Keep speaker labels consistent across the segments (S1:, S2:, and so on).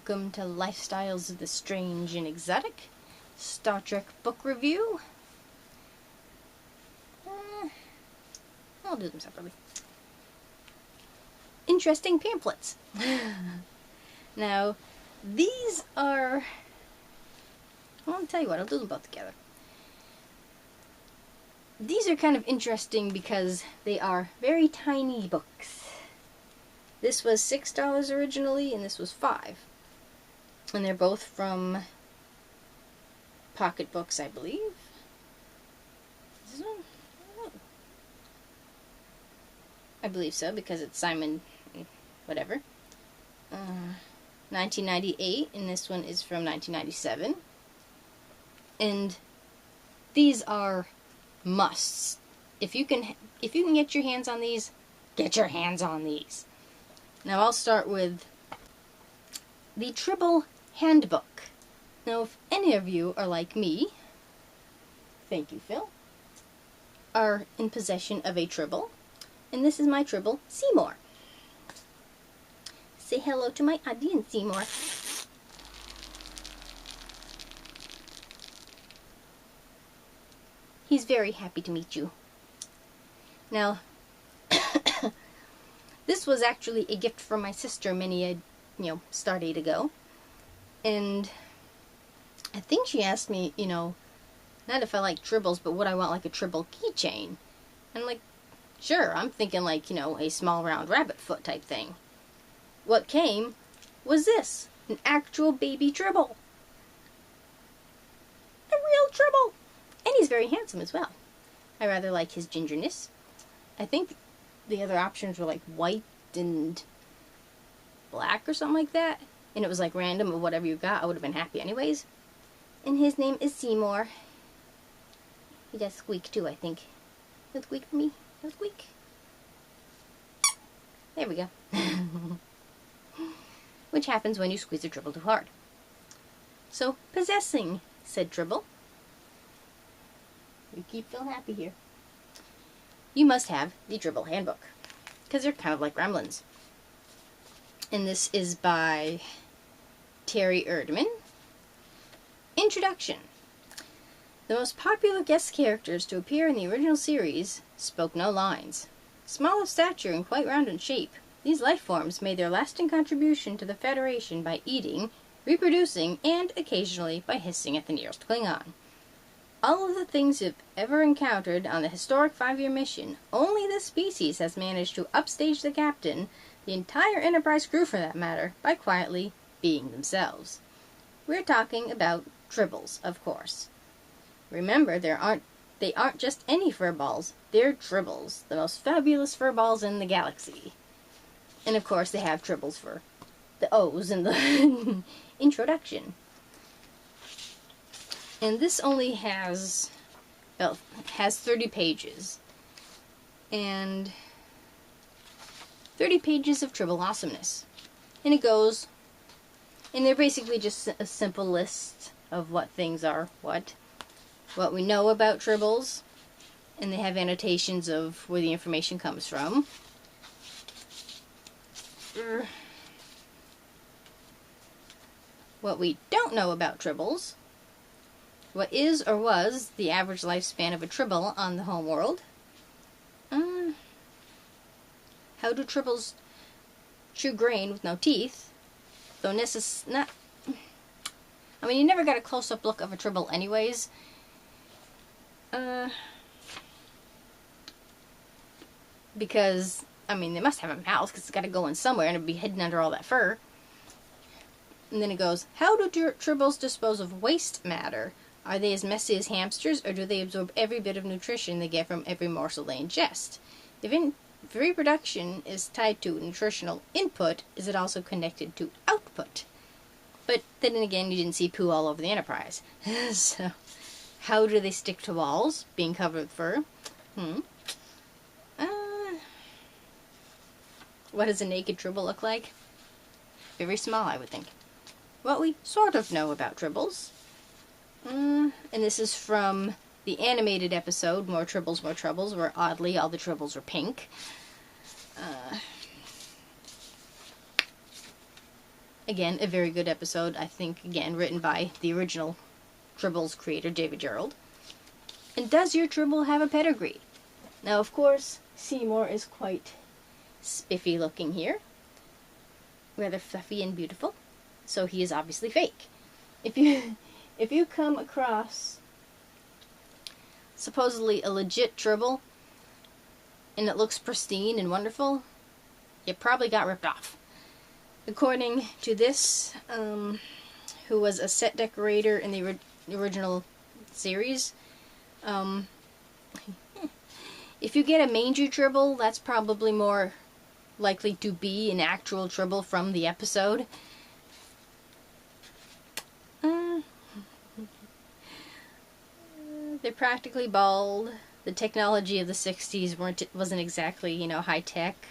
S1: welcome to Lifestyles of the Strange and Exotic, Star Trek book review. I'll do them separately. Interesting pamphlets. Now, these are... I'll tell you what, I'll do them both together. These are kind of interesting because they are very tiny books. This was $6 originally, and this was $5. And they're both from Pocket Books, I believe. Is this one? I don't know. I believe so, because it's Simon, whatever. 1998, and this one is from 1997. And these are musts. If you can get your hands on these, get your hands on these. Now I'll start with the Tribble Handbook. Now if any of you are like me, thank you Phil, are in possession of a Tribble, and this is my Tribble, Seymour. Say hello to my audience, Seymour. He's very happy to meet you. Now, this was actually a gift from my sister many a, star date ago. And I think she asked me, not if I like Tribbles, but would I want like a Tribble keychain? And I'm like, sure, I'm thinking like, a small round rabbit foot type thing. What came was this, an actual baby Tribble. A real Tribble. And he's very handsome as well. I rather like his gingerness. I think the other options were like white and black or something like that. And it was like random or whatever you got. I would have been happy anyways. And his name is Seymour. He does squeak too, I think. He'll squeak for me. He'll squeak. There we go. Which happens when you squeeze a Tribble too hard. So, possessing said Tribble. You keep Phil happy here. You must have the Tribble Handbook, because they're kind of like gremlins. And this is by Terry Erdman. Introduction. The most popular guest characters to appear in the original series spoke no lines. Small of stature and quite round in shape, these life forms made their lasting contribution to the Federation by eating, reproducing, and occasionally by hissing at the nearest Klingon. All of the things you've ever encountered on the historic 5-year mission, only this species has managed to upstage the captain, the entire Enterprise crew for that matter, by quietly being themselves. We're talking about Tribbles, of course. Remember, they aren't just any furballs, they're Tribbles, the most fabulous furballs in the galaxy. And of course they have Tribbles for the O's in the introduction. And this only has 30 pages. And 30 pages of Tribble awesomeness. And it goes, and they're basically just a simple list of what things are what we know about Tribbles. And they have annotations of where the information comes from. What we don't know about Tribbles. What is or was the average lifespan of a Tribble on the homeworld? How do Tribbles chew grain with no teeth? Though you never got a close-up look of a Tribble anyways. Because, they must have a mouth, because it's got to go in somewhere, and it'd be hidden under all that fur. And then it goes, how do Tribbles dispose of waste matter? Are they as messy as hamsters, or do they absorb every bit of nutrition they get from every morsel they ingest? If reproduction is tied to nutritional input, is it also connected to output? But then again, you didn't see poo all over the Enterprise. So, how do they stick to walls, being covered with fur? What does a naked Tribble look like? Very small, I would think. What we sort of know about Tribbles. And this is from the animated episode, More Tribbles, More Troubles, where oddly all the Tribbles are pink. Again, a very good episode, I think, again, written by the original Tribbles creator, David Gerald. And does your Tribble have a pedigree? Now, of course, Seymour is quite spiffy looking here. Rather fluffy and beautiful. So he is obviously fake. If you come across supposedly a legit Tribble and it looks pristine and wonderful, you probably got ripped off. According to this, who was a set decorator in the original series, if you get a mangy Tribble, that's probably more likely to be an actual Tribble from the episode. They're practically bald. The technology of the 60s wasn't exactly, high tech.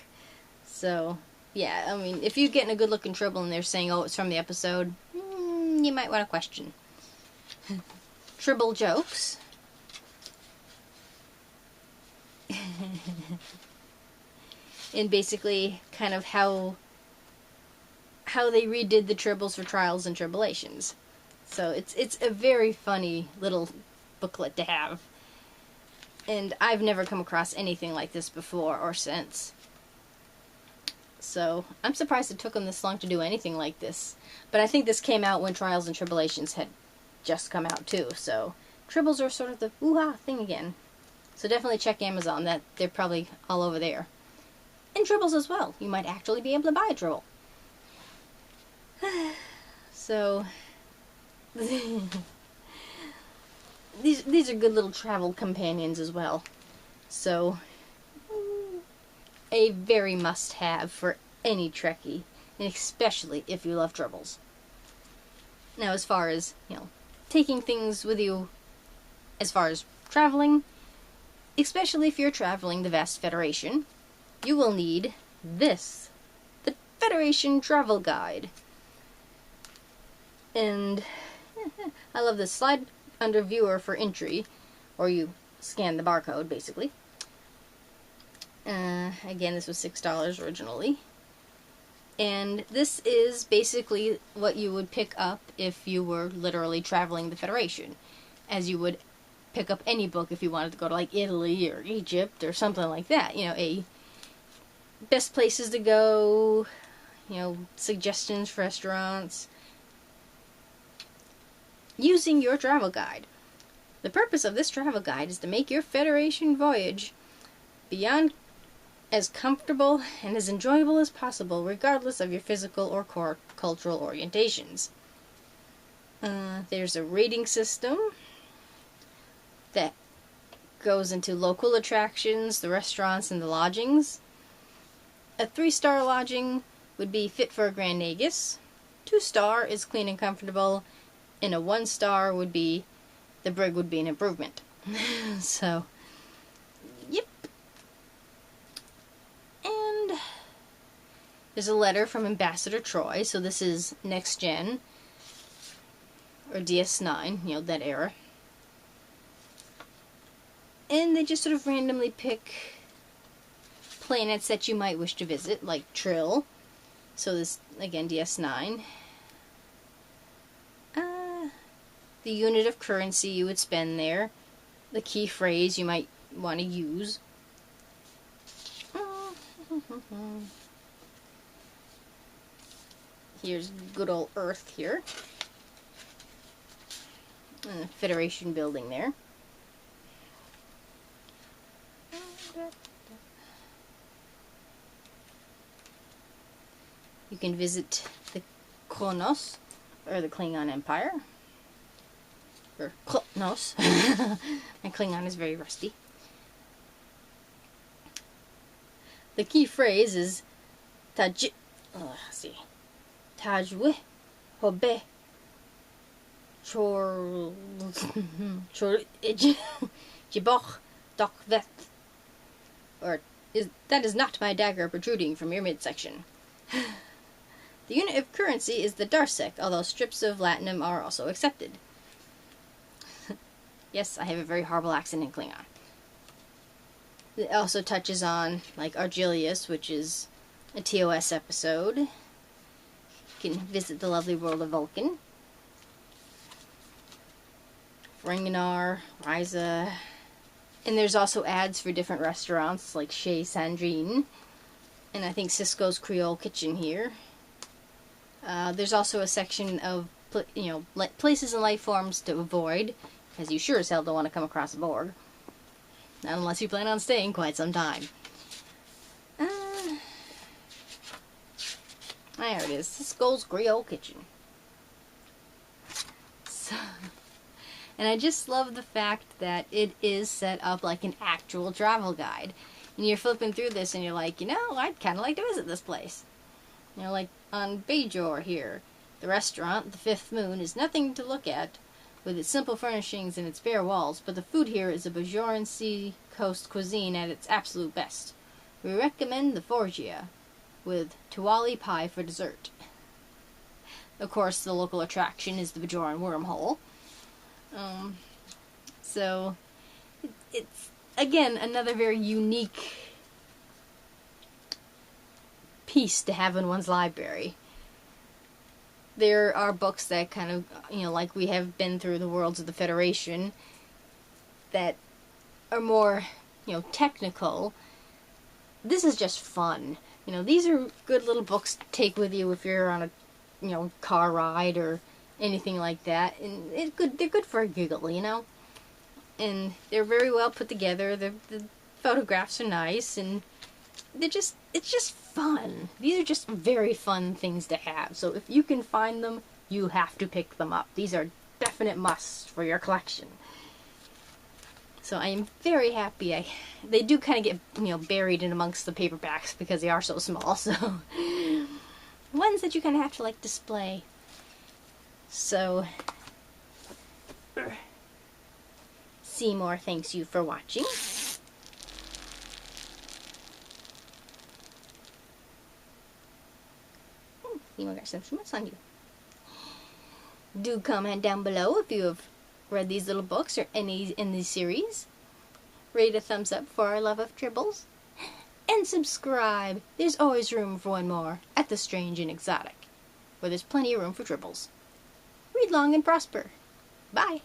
S1: So, yeah, I mean, if you're getting a good looking Tribble and they're saying, oh, it's from the episode, you might want to question. Tribble jokes. And basically kind of how they redid the Tribbles for Trials and Tribulations. So it's a very funny little booklet to have. And I've never come across anything like this before or since. So I'm surprised it took them this long to do anything like this. But I think this came out when Trials and Tribulations had just come out too. So Tribbles are sort of the ooh-ha thing again. So definitely check Amazon. They're probably all over there. And Tribbles as well. You might actually be able to buy a Tribble. So these are good little travel companions as well. So a very must-have for any Trekkie, and especially if you love Tribbles. Now, as far as, taking things with you as far as traveling, especially if you're traveling the vast Federation, you will need this, the Federation Travel Guide. And I love this. Slide under viewer for entry, or you scan the barcode, basically. Again, this was $6 originally. And this is basically what you would pick up if you were literally traveling the Federation, as you would pick up any book if you wanted to go to, like, Italy or Egypt or something like that. A best places to go, suggestions for restaurants, using your travel guide. The purpose of this travel guide is to make your Federation voyage beyond as comfortable and as enjoyable as possible, regardless of your physical or cultural orientations. There's a rating system that goes into local attractions, the restaurants, and the lodgings. A 3-star lodging would be fit for a Grand Nagus. 2-star is clean and comfortable. And a 1-star would be, the brig would be an improvement. So, yep. And there's a letter from Ambassador Troy. So this is Next Gen, or DS9, that era. And they just sort of randomly pick planets that you might wish to visit, like Trill. So this, again, DS9. The unit of currency you would spend there. The key phrase you might want to use. Here's good old Earth here. And the Federation building there. You can visit the Kronos, or the Klingon Empire. Or Klonos. My Klingon is very rusty. The key phrase is Tajwe Hobe Chor Jiboch Dokvet. Or that is not my dagger protruding from your midsection. The unit of currency is the Darsek, although strips of Latinum are also accepted. Yes, I have a very horrible accent in Klingon. It also touches on, like, Argilius, which is a TOS episode. can visit the lovely world of Vulcan. Ferenginar, Ryza. And there's also ads for different restaurants like Chez Sandrine. And I think Cisco's Creole Kitchen here. There's also a section of places and life forms to avoid, because you sure as hell don't want to come across a Borg. Not unless you plan on staying quite some time. There it is. Cisco's Creole Kitchen. So, and I just love the fact that it is set up like an actual travel guide. And you're flipping through this and you're like, I'd kind of like to visit this place. Like on Bajor here, the restaurant, the Fifth Moon, is nothing to look at with its simple furnishings and its bare walls, but the food here is a Bajoran sea coast cuisine at its absolute best. We recommend the Forgia, with Tuwali pie for dessert. Of course, the local attraction is the Bajoran wormhole. So, it's, again, another very unique piece to have in one's library. There are books that kind of, like we have been through the Worlds of the Federation, that are more, technical. This is just fun. These are good little books to take with you if you're on a, car ride or anything like that. And they're good for a giggle, And they're very well put together. The photographs are nice, and it's just fun. These are just very fun things to have. So if you can find them, you have to pick them up. These are definite musts for your collection. So I am very happy. They do kind of get, buried in amongst the paperbacks because they are so small. So ones that you kind of have to like display. So Seymour thanks you for watching. Seymour got some schmutz on you. Do comment down below if you have read these little books or any in these series. Rate a thumbs up for our love of Tribbles. And subscribe. There's always room for one more at the Strange and Exotic, where there's plenty of room for Tribbles. Read long and prosper. Bye.